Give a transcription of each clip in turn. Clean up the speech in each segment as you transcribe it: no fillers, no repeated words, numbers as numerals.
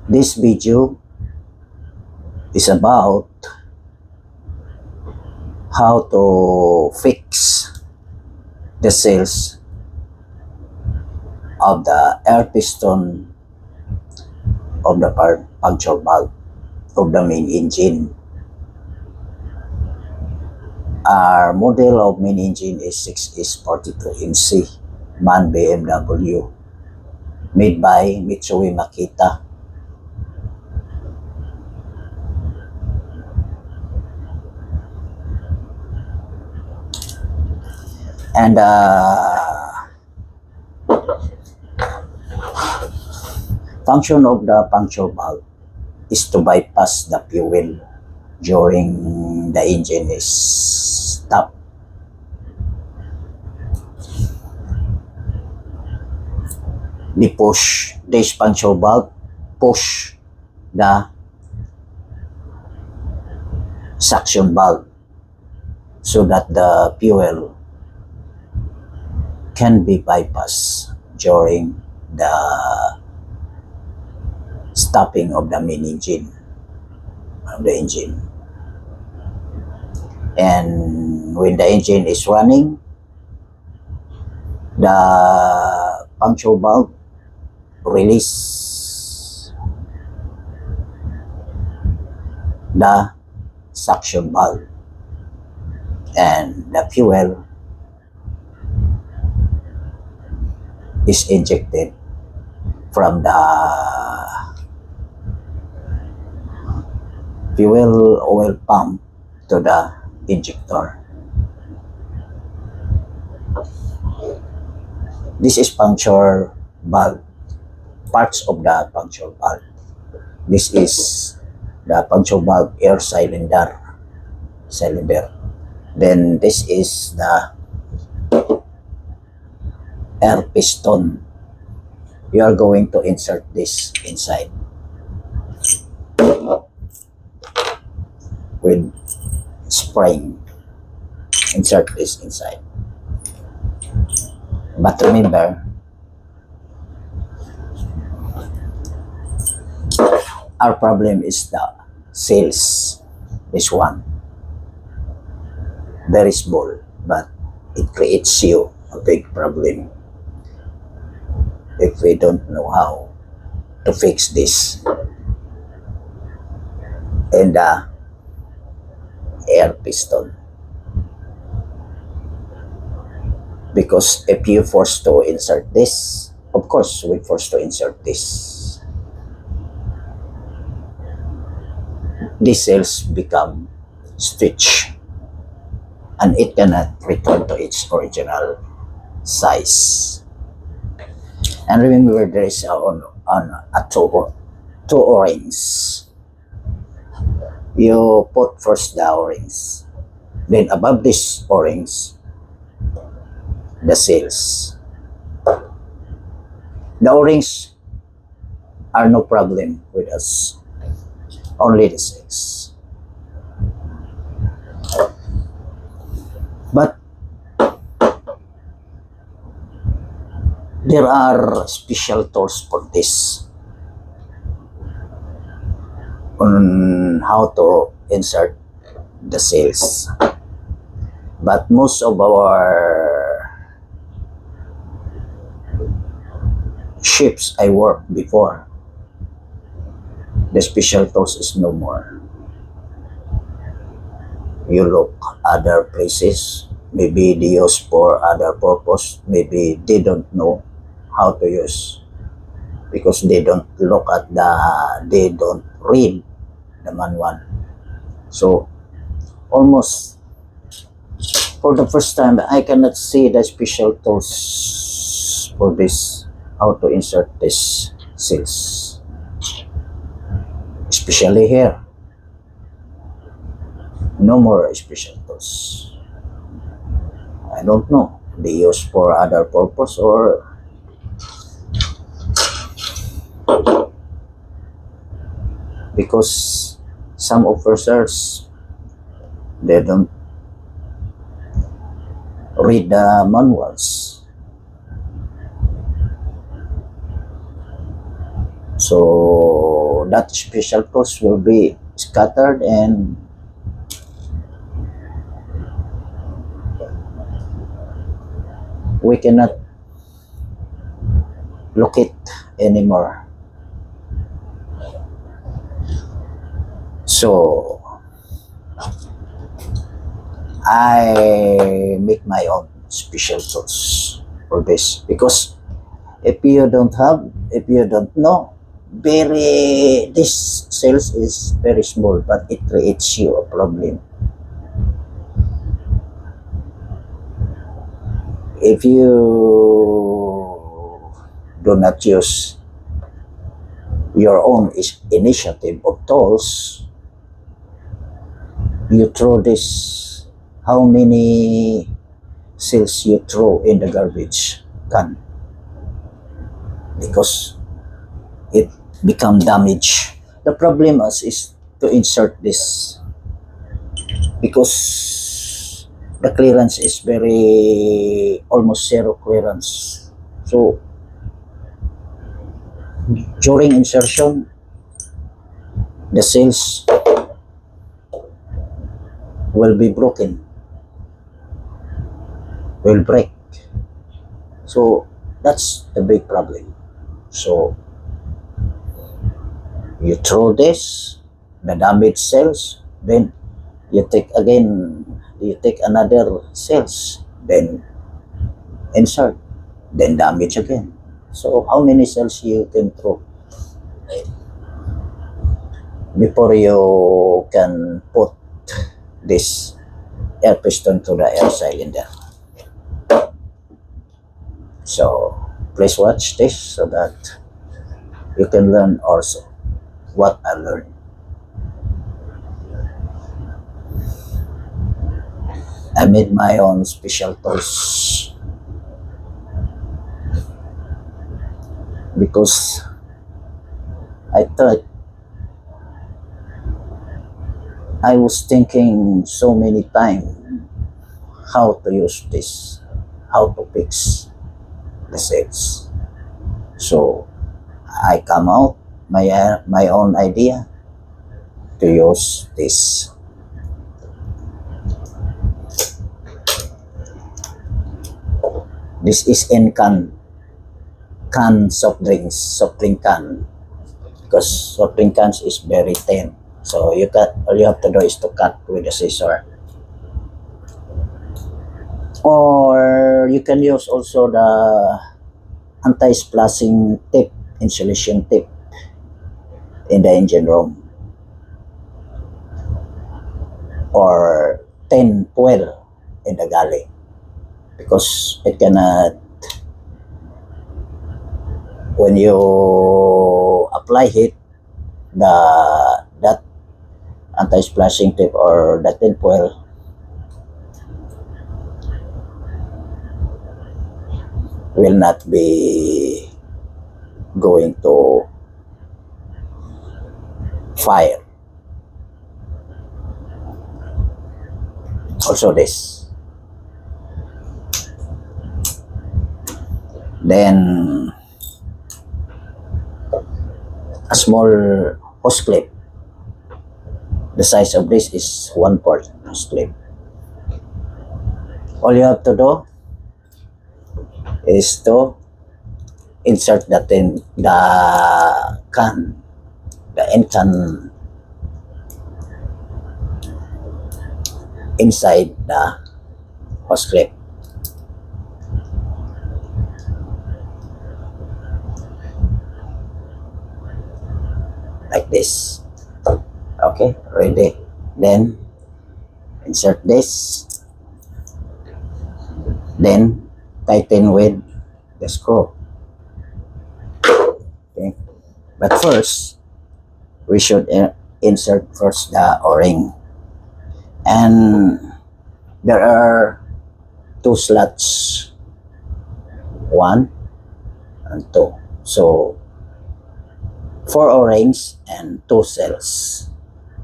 This video is about how to fix the cells of the air piston of the puncture valve of the main engine. Our model of main engine is 6S42MC MAN BMW, made by Mitsui Makita. And function of the puncture valve is to bypass the fuel during the engine is stopped. This puncture valve push the suction valve so that the fuel can be bypassed during the stopping of the main engine, And when the engine is running, the puncture valve release the suction valve, and the fuel is injected from the fuel oil pump to the injector. This is puncture valve, parts of the puncture valve. This is the puncture valve air cylinder. Then this is the air piston. You are going to insert this inside with spring. Insert this inside. But remember, our problem is the cells. This one, very small, but it creates you a big problem if we don't know how to fix this. And the air piston, because if you force to insert this, of course we force to insert this, these cells become stretched and it cannot return to its original size. And remember, there is two O-rings. You put first the O-rings, then above these O-rings, the cells. The O-rings are no problem with us, only the cells. But there are special tools for this, on how to insert the cells. But most of our ships I worked before, the special tools is no more. You look other places, maybe they use for other purpose, maybe they don't know how to use, because they don't they don't read the manual. So almost for the first time, I cannot see the special tools for this, how to insert this cells, especially here. No more special tools. I don't know, they use for other purpose, or because some officers, they don't read the manuals. So So that special tools will be scattered and we cannot locate anymore. So I make my own special tools for this because if you don't know, this cells is very small, but it creates you a problem. If you do not use your own initiative of tools, you throw this, how many cells you throw in the garbage can because it become damaged. The problem is to insert this because the clearance is very almost zero clearance. So during insertion, the cells will be broken, will break. So that's the big problem. So you throw this, the damaged cells, then you take another cells, then insert, then damage again. So how many cells you can throw before you can put this air piston to the air cylinder? So please watch this so that you can learn also what I learned. I made my own special tools because I thought I was thinking so many times how to use this, how to fix the cells. So I come out my own idea to use this. This is in can soft drink can, because soft drink cans is very thin. So all you have to do is to cut with a scissor. Or you can use also the anti-splashing tape, insulation tape in the engine room. Or tin foil in the galley, because it cannot, when you apply heat, that anti-splashing tape or the tin foil will not be going to fire. Also this. Then a small hose clip. The size of this is 1/4 hose clip. All you have to do is to insert the end can inside the hose clip. Like this. Okay, ready. Then insert this. Then tighten with the screw. Okay. But first, we should insert first the O-ring. And there are two slots, 1 and 2. So 4 O-rings and 2 cells,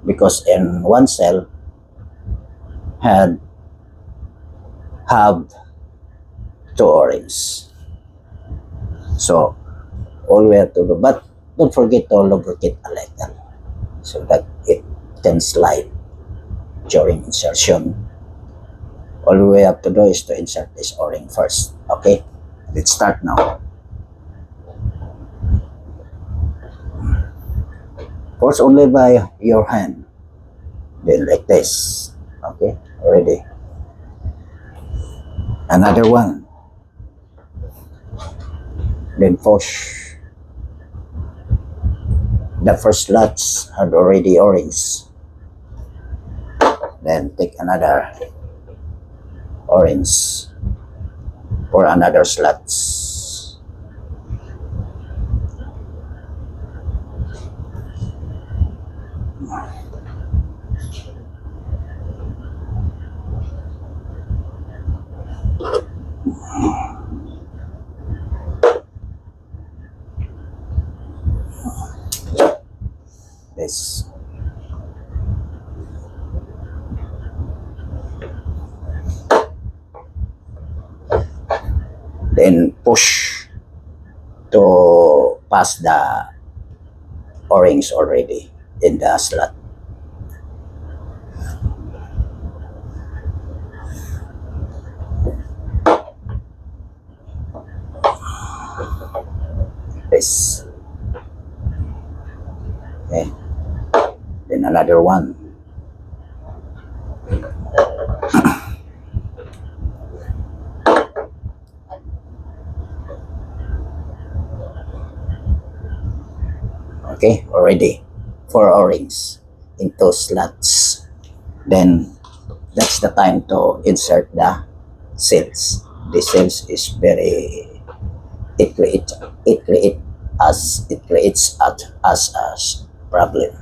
because in one cell have 2 O-rings. So all we have to do, but don't forget to lubricate a little so that it can slide during insertion. All we have to do is to insert this O-ring first. Okay, let's start now. Force only by your hand. Then like this. Okay, ready. Another one. Then push. The first slots had already O-rings. Then take another O-rings for another slots. This. Then push to pass the O-rings already in the slot. This. Okay. Then another one. Okay, already 4 O-rings into slots. Then that's the time to insert the cells. The cells is very it creates us as problem.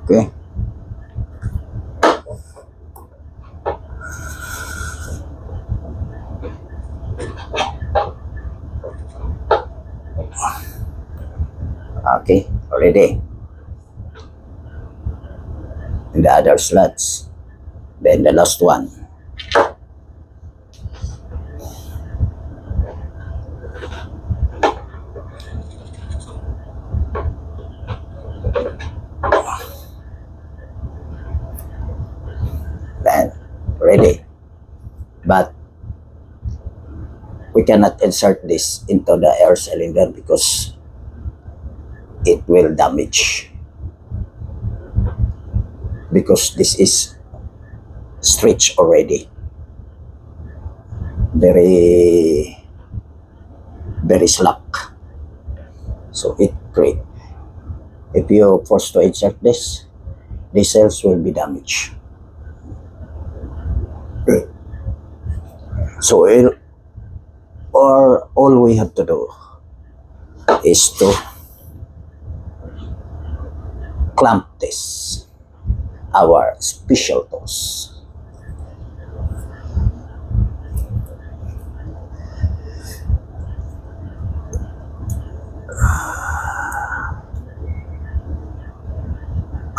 Okay. Okay, already. And the other slots. Then the last one. Then ready. But we cannot insert this into the air cylinder because it will damage. Because this is stretched already. Very slack. So it create. If you force to insert this, the cells will be damaged. So all we have to do is to clamp this, our special tools.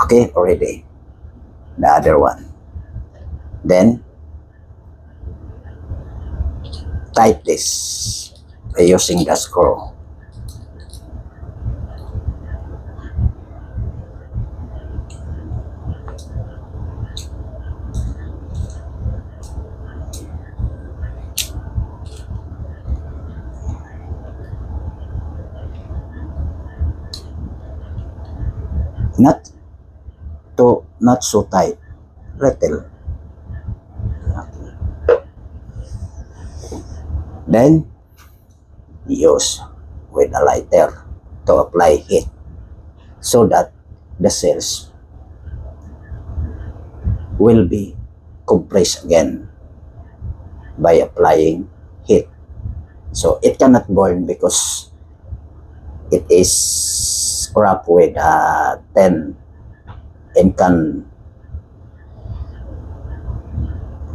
Okay, already. The other one. Then tight this by using the screw. Not so tight, little. Then use with a lighter to apply heat so that the cells will be compressed again by applying heat. So it cannot burn because it is wrapped with 10 Incan,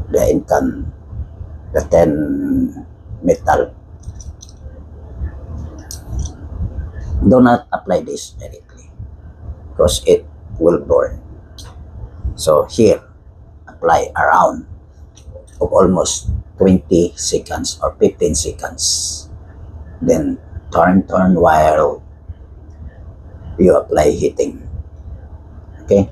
the 10 metal. Do not apply this directly because it will burn. So here apply around of almost 20 seconds or 15 seconds. Then turn while you apply heating. Okay?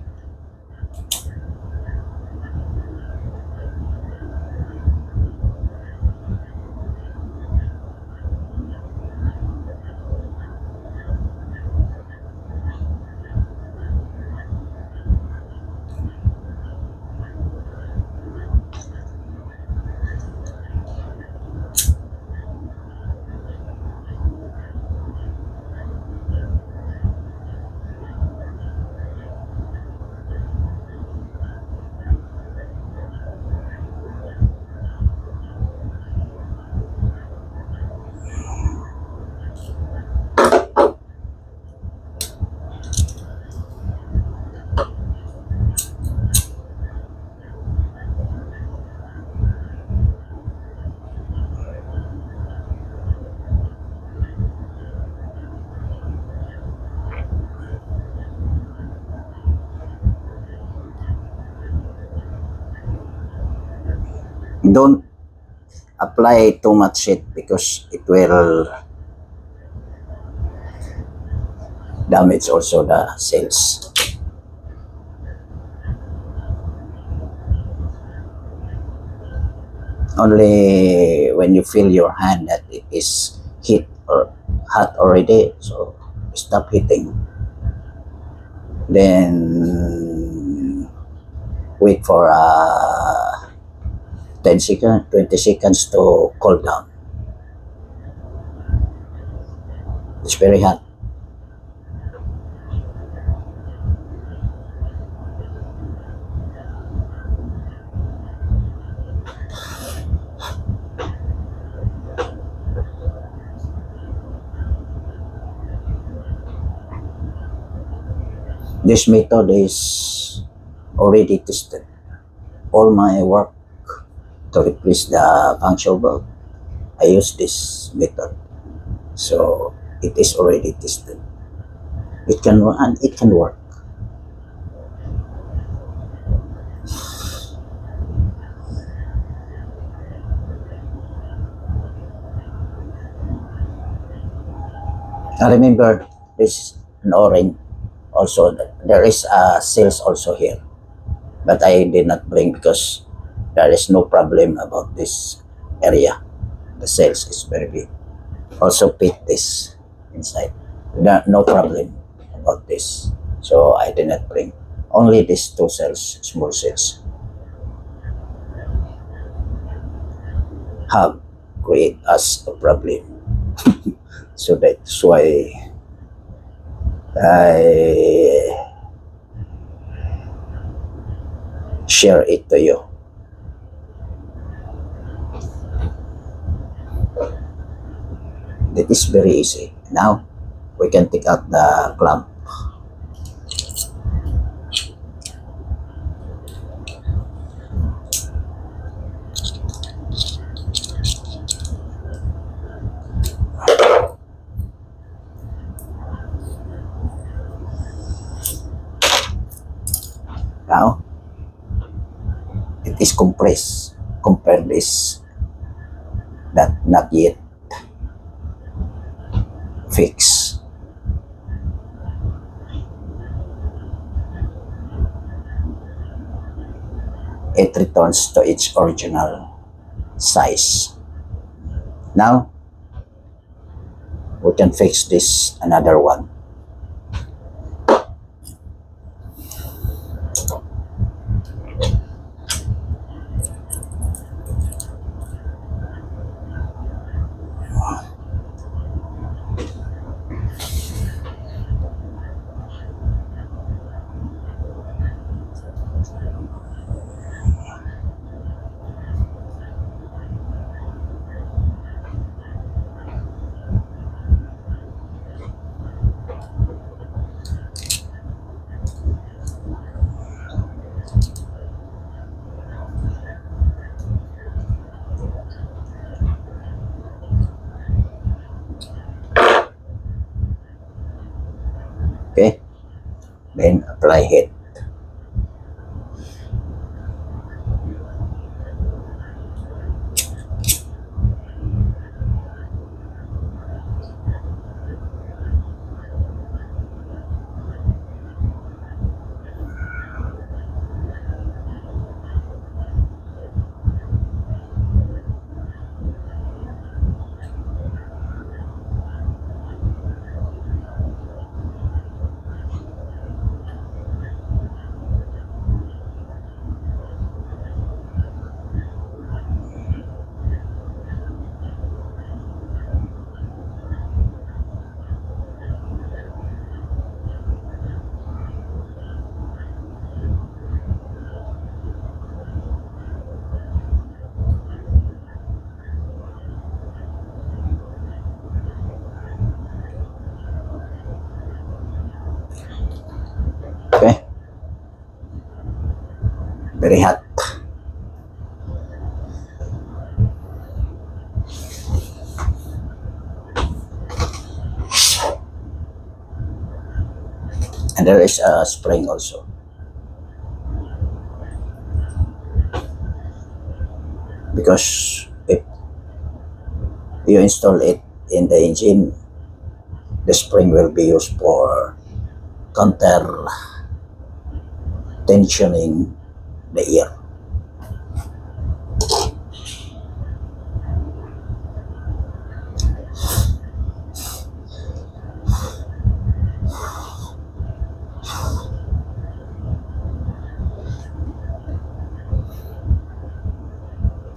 Don't apply too much heat because it will damage also the cells. Only when you feel your hand that it is heat or hot already, so stop heating. Then wait for 10 seconds, 20 seconds to cool down. It's very hot. This method is already tested. All my work to replace the puncture bulb, I use this method. So it is already tested. It can and it can work. Now remember, this an O-ring. Also, there is sales also here, but I did not bring because there is no problem about this area. The sales is very big. Also fit this inside. No problem about this. So I did not bring. Only these two cells, small cells, have create us a problem. So that's why I share it to you. That is very easy. Now we can take out the clamp. Now it is compressed. Compare this that not yet fixed. It returns to its original size. Now we can fix this another one. Okay, then apply heat. Very hot. And there is a spring also. Because if you install it in the engine, the spring will be used for counter tensioning the air.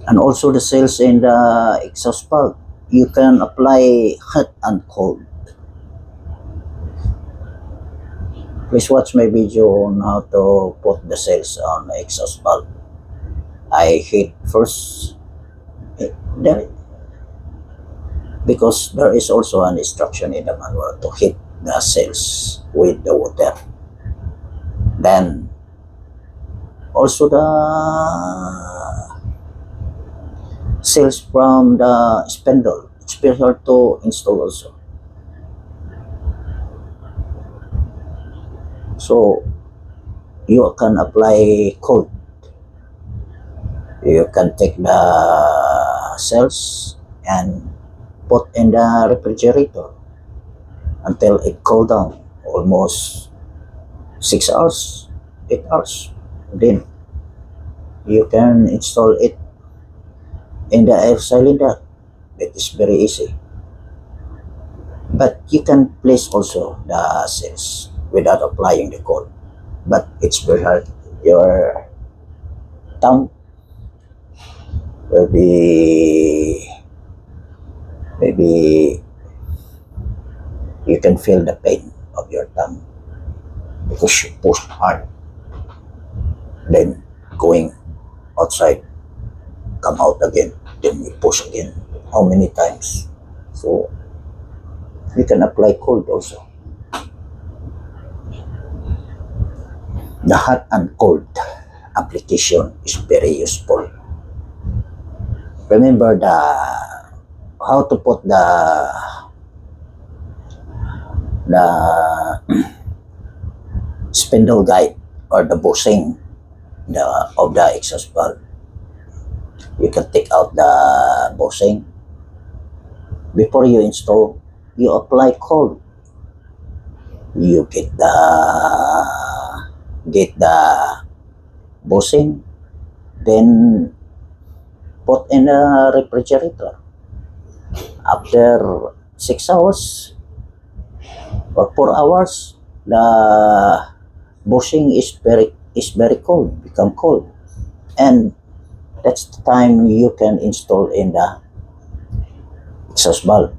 And also the cells in the exhaust valve, you can apply hot and cold. Please watch my video on how to put the cells on the exhaust valve. I hit first there, because there is also an instruction in the manual to hit the cells with the water. Then also the cells from the spindle, it's very hard to install also. So you can apply cold. You can take the cells and put in the refrigerator until it cool down, almost 6 hours, 8 hours. Then you can install it in the air cylinder. It is very easy. But you can place also the cells without applying the cold. But it's very hard. Your thumb will be, maybe you can feel the pain of your thumb because you push hard. Then going outside, come out again, then you push again. How many times? So you can apply cold also. The hot and cold application is very useful. Remember how to put the spindle guide or the bushing of the exhaust valve. You can take out the bushing. Before you install, you apply cold. You get the bushing, then put in a refrigerator. After 6 hours or 4 hours, the bushing is very cold, become cold, and that's the time you can install in the exhaust valve.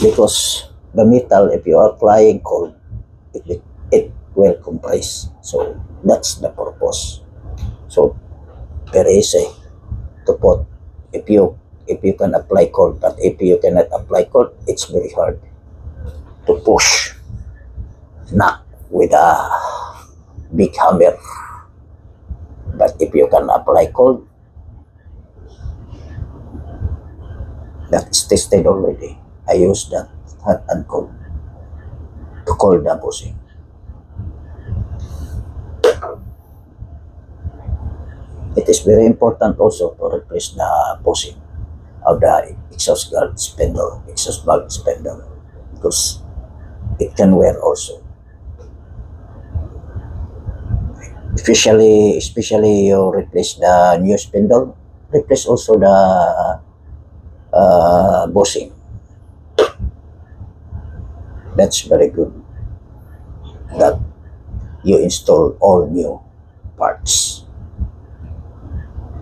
Because the metal, if you are applying cold, it will compress. So that's the purpose. So very easy to put if you can apply cold, but if you cannot apply cold, it's very hard to push, not with a big hammer. But if you can apply cold, that is tested already. I use that hot and cold to cold the bushing. It is very important also to replace the bushing of the exhaust valve spindle, because it can wear also. Especially you replace the new spindle, replace also the bushing. That's very good that you install all new parts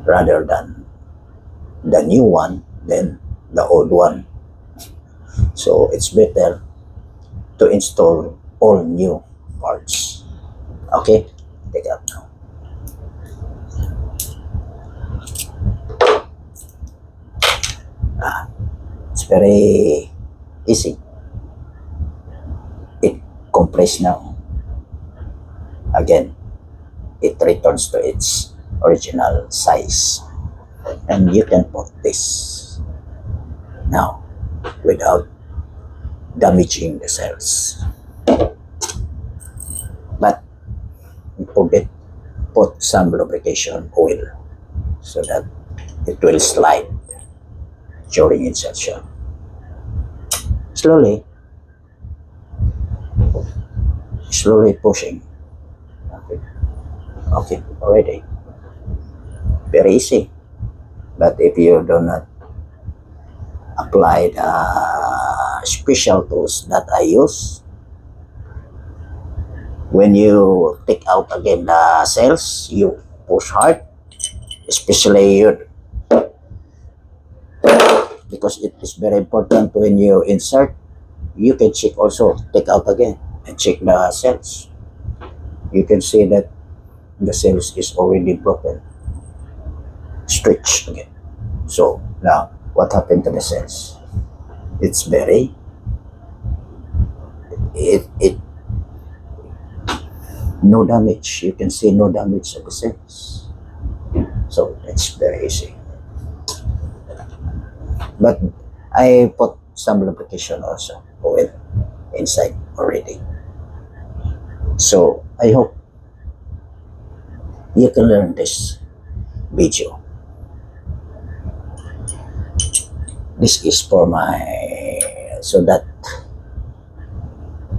rather than the new one than the old one. So it's better to install all new parts. Okay, take it out now. It's very easy. It compressed now. Again, it returns to its original size. And you can put this now without damaging the cells. But forget, put some lubrication oil so that it will slide during insertion. Slowly, slowly pushing. Okay, okay, already. Very easy. But if you do not apply the special tools that I use, when you take out again the cells, you push hard, especially you, because it is very important when you insert, you can check also, take out again and check the cells. You can see that the cells is already broken, stretched again. So now, what happened to the cells? It's very, it no damage. You can see no damage of the cells. So it's very easy. But I put some lubrication also oil inside already. So I hope you can learn this video. This is for my, so that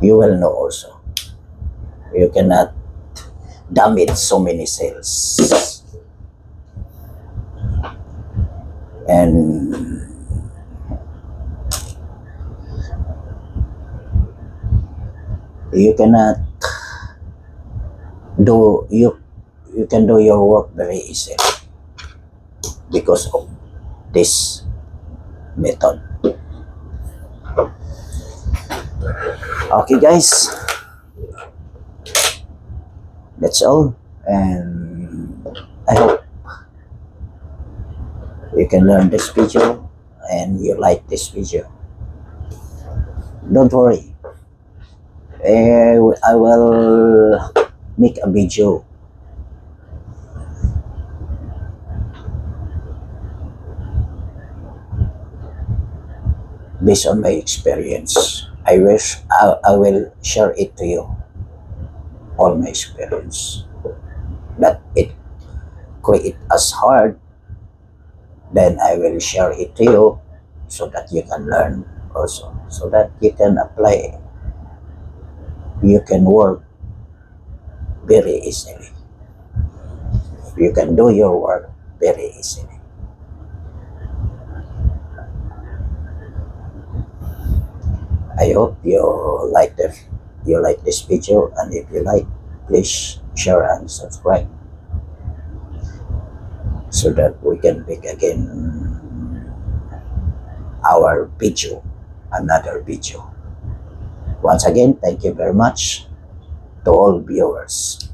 you will know also. You cannot damage so many cells. And you cannot do, you can do your work very easily because of this method. Okay guys, that's all, and I hope you can learn this video and you like this video. Don't worry, I will make a video based on my experience. I wish I will share it to you, all my experience. That it create as hard, then I will share it to you so that you can learn also, so that you can apply, you can work very easily. You can do your work very easily. I hope you like this video, and if you like, please share and subscribe so that we can make again our video, another video. Once again, thank you very much to all viewers.